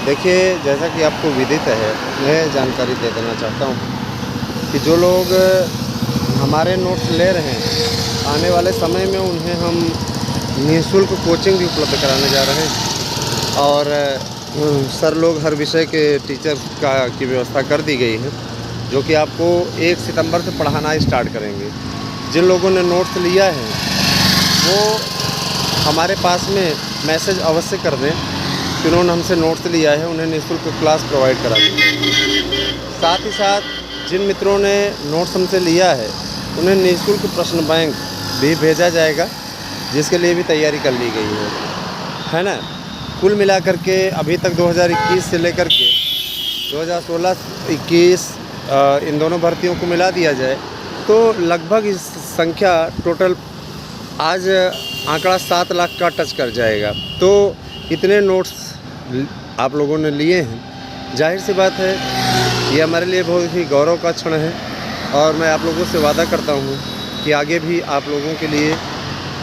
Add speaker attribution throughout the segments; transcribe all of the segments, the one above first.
Speaker 1: देखिए, जैसा कि आपको विदित है, मैं जानकारी दे देना चाहता हूँ कि जो लोग हमारे नोट्स ले रहे हैं, आने वाले समय में उन्हें हम निःशुल्क कोचिंग भी उपलब्ध कराने जा रहे हैं। और सर लोग हर विषय के टीचर की व्यवस्था कर दी गई है, जो कि आपको 1 सितंबर से पढ़ाना स्टार्ट करेंगे। जिन लोगों ने नोट्स लिया है वो हमारे पास में मैसेज अवश्य कर दें कि उन्होंने हमसे नोट्स लिया है, उन्हें निःशुल्क क्लास प्रोवाइड करा दी। साथ ही साथ जिन मित्रों ने नोट्स हमसे लिया है उन्हें निःशुल्क प्रश्न बैंक भी भेजा जाएगा, जिसके लिए भी तैयारी कर ली गई है ना। कुल मिलाकर के अभी तक 2021 से लेकर के 2016-21 इन दोनों भर्तियों को मिला दिया जाए तो लगभग इस संख्या टोटल आज आंकड़ा 7 लाख का टच कर जाएगा। तो इतने नोट्स आप लोगों ने लिए हैं, जाहिर सी बात है ये हमारे लिए बहुत ही गौरव का क्षण है। और मैं आप लोगों से वादा करता हूँ कि आगे भी आप लोगों के लिए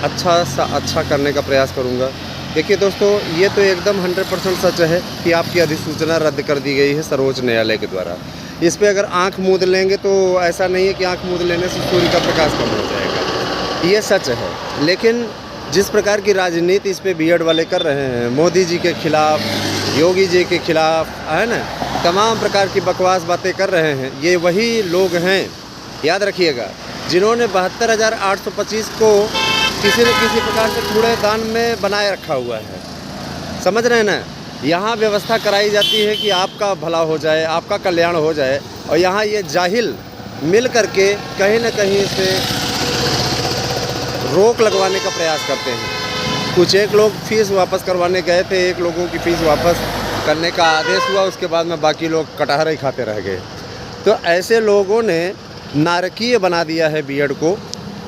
Speaker 1: अच्छा करने का प्रयास करूँगा। देखिए दोस्तों, ये तो एकदम 100% सच है कि आपकी अधिसूचना रद्द कर दी गई है सर्वोच्च न्यायालय के द्वारा। इस पे अगर आंख मूंद लेंगे तो ऐसा नहीं है कि आंख मूंद लेने से सूर्य का प्रकाश कम हो जाएगा, ये सच है। लेकिन जिस प्रकार की राजनीति इस पे बीएड वाले कर रहे हैं, मोदी जी के खिलाफ, योगी जी के खिलाफ, है ना, तमाम प्रकार की बकवास बातें कर रहे हैं, ये वही लोग हैं, याद रखिएगा, जिन्होंने 72,825 को किसी न किसी प्रकार से कूड़ेदान में बनाए रखा हुआ है। समझ रहे हैं ना। यहाँ व्यवस्था कराई जाती है कि आपका भला हो जाए, आपका कल्याण हो जाए, और यहाँ ये जाहिल मिल करके कहीं न कहीं से रोक लगवाने का प्रयास करते हैं। कुछ एक लोग फीस वापस करवाने गए थे, एक लोगों की फ़ीस वापस करने का आदेश हुआ, उसके बाद में बाकी लोग कटहरे ही खाते रह गए। तो ऐसे लोगों ने नारकीय बना दिया है बीएड को,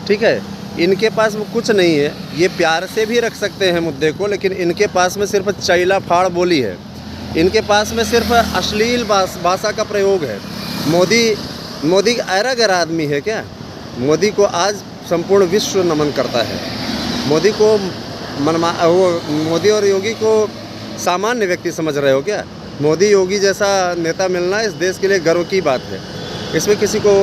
Speaker 1: ठीक है। इनके पास में कुछ नहीं है, ये प्यार से भी रख सकते हैं मुद्दे को, लेकिन इनके पास में सिर्फ चैला फाड़ बोली है, इनके पास में सिर्फ अश्लील भाषा का प्रयोग है। मोदी ऐरा गैर आदमी है क्या? मोदी को आज संपूर्ण विश्व नमन करता है। मोदी को मोदी और योगी को सामान्य व्यक्ति समझ रहे हो क्या? मोदी योगी जैसा नेता मिलना इस देश के लिए गर्व की बात है, इसमें किसी को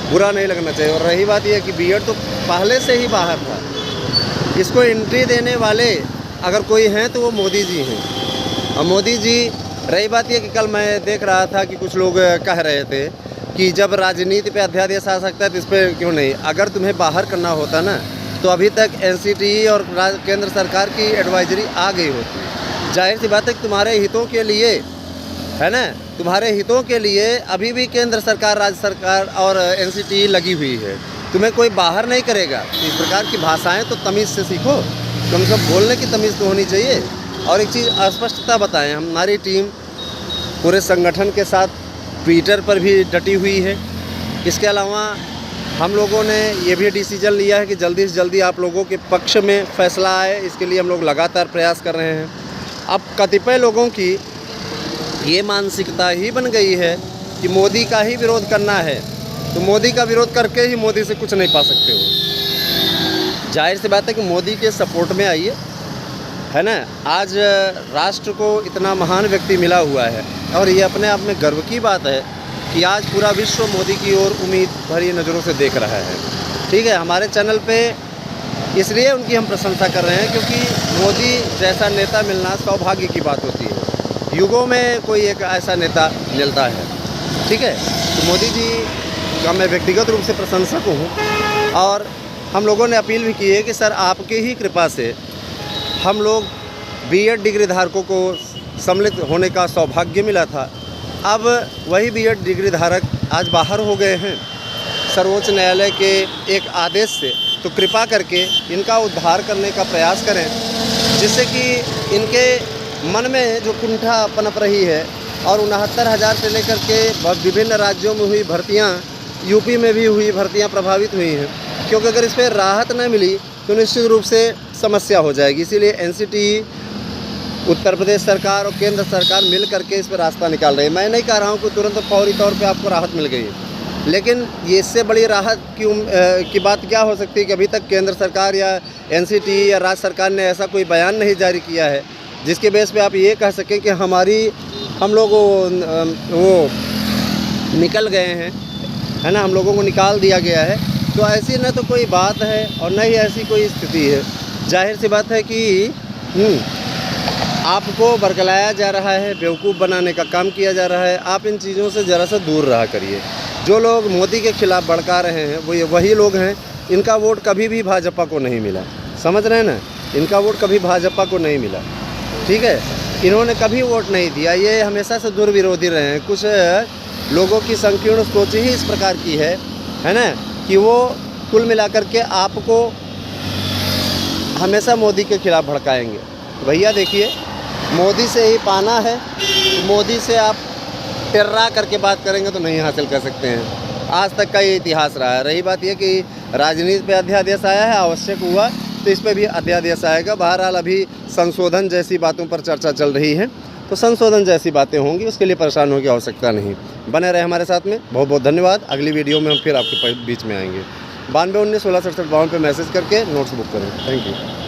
Speaker 1: बुरा नहीं लगना चाहिए। और रही बात यह कि बीएड तो पहले से ही बाहर था, इसको एंट्री देने वाले अगर कोई हैं तो वो मोदी जी हैं। और मोदी जी, रही बात यह कि कल मैं देख रहा था कि कुछ लोग कह रहे थे कि जब राजनीति पे अध्यादेश आ सकता है तो इस पर क्यों नहीं। अगर तुम्हें बाहर करना होता ना तो अभी तक एनसीटीई और केंद्र सरकार की एडवाइजरी आ गई होती। जाहिर सी बात है कि तुम्हारे हितों के लिए, है ना, तुम्हारे हितों के लिए अभी भी केंद्र सरकार, राज्य सरकार और एनसीटीई लगी हुई है। तुम्हें कोई बाहर नहीं करेगा। इस प्रकार की भाषाएं तो तमीज़ से सीखो, कम से कम बोलने की तमीज़ तो होनी चाहिए। और एक चीज़ स्पष्टता बताएं, हमारी टीम पूरे संगठन के साथ ट्विटर पर भी डटी हुई है। इसके अलावा हम लोगों ने ये भी डिसीजन लिया है कि जल्दी से जल्दी आप लोगों के पक्ष में फ़ैसला आए, इसके लिए हम लोग लगातार प्रयास कर रहे हैं। अब कतिपय लोगों की ये मानसिकता ही बन गई है कि मोदी का ही विरोध करना है, तो मोदी का विरोध करके ही मोदी से कुछ नहीं पा सकते हो। जाहिर सी बात है कि मोदी के सपोर्ट में आइए, है ना। आज राष्ट्र को इतना महान व्यक्ति मिला हुआ है और ये अपने आप में गर्व की बात है कि आज पूरा विश्व मोदी की ओर उम्मीद भरी नज़रों से देख रहा है, ठीक है। हमारे चैनल पे इसलिए उनकी हम प्रशंसा कर रहे हैं क्योंकि मोदी जैसा नेता मिलना सौभाग्य की बात होती है। युगों में कोई एक ऐसा नेता मिलता है, ठीक है। तो मोदी जी का मैं व्यक्तिगत रूप से प्रशंसक हूँ। और हम लोगों ने अपील भी की है कि सर आपके ही कृपा से हम लोग बीएड डिग्री धारकों को सम्मिलित होने का सौभाग्य मिला था। अब वही बीएड डिग्री धारक आज बाहर हो गए हैं सर्वोच्च न्यायालय के एक आदेश से। तो कृपा करके इनका उद्धार करने का प्रयास करें, जिससे कि इनके मन में जो कुंठा पनप रही है और 69,000 से लेकर के विभिन्न राज्यों में हुई भर्तियां, यूपी में भी हुई भर्तियां प्रभावित हुई हैं, क्योंकि अगर इस पर राहत न मिली तो निश्चित रूप से समस्या हो जाएगी। इसीलिए एनसीटीई, उत्तर प्रदेश सरकार और केंद्र सरकार मिल करके इस पर रास्ता निकाल रही है। मैं नहीं कह रहा हूँ कि तुरंत फौरी तौर पे आपको राहत मिल गई, लेकिन ये इससे बड़ी राहत की बात क्या हो सकती है कि अभी तक केंद्र सरकार या एनसीटीई या राज्य सरकार ने ऐसा कोई बयान नहीं जारी किया है जिसके बेस पे आप ये कह सकें कि हमारी हम लोग वो निकल गए हैं, है ना, हम लोगों को निकाल दिया गया है। तो ऐसी न तो कोई बात है और न ही ऐसी कोई स्थिति है। जाहिर सी बात है कि आपको बरगलाया जा रहा है, बेवकूफ़ बनाने का काम किया जा रहा है। आप इन चीज़ों से ज़रा सा दूर रहा करिए। जो लोग मोदी के ख़िलाफ़ भड़का रहे हैं वो वही लोग हैं, इनका वोट कभी भी भाजपा को नहीं मिला, समझ रहे हैं ना, इनका वोट कभी भाजपा को नहीं मिला, ठीक है। इन्होंने कभी वोट नहीं दिया, ये हमेशा से दुर्विरोधी रहे हैं। कुछ लोगों की संकीर्ण सोच ही इस प्रकार की है ना, कि वो कुल मिलाकर के आपको हमेशा मोदी के ख़िलाफ़ भड़काएंगे। भैया देखिए, मोदी से ही पाना है, मोदी से आप टिर्रा करके बात करेंगे तो नहीं हासिल कर सकते हैं। आज तक का ये इतिहास रहा है। रही बात यह कि राजनीति पे अध्यादेश आया है, आवश्यक हुआ तो इस पे भी अध्यादेश आएगा। बहरहाल अभी संशोधन जैसी बातों पर चर्चा चल रही है, तो संशोधन जैसी बातें होंगी, उसके लिए परेशान होने की आवश्यकता नहीं। बने रहे हमारे साथ में, बहुत बहुत धन्यवाद। अगली वीडियो में हम फिर आपके बीच में आएंगे। 92 19 16 67 52 पे मैसेज करके नोट्स बुक करें। Thank you.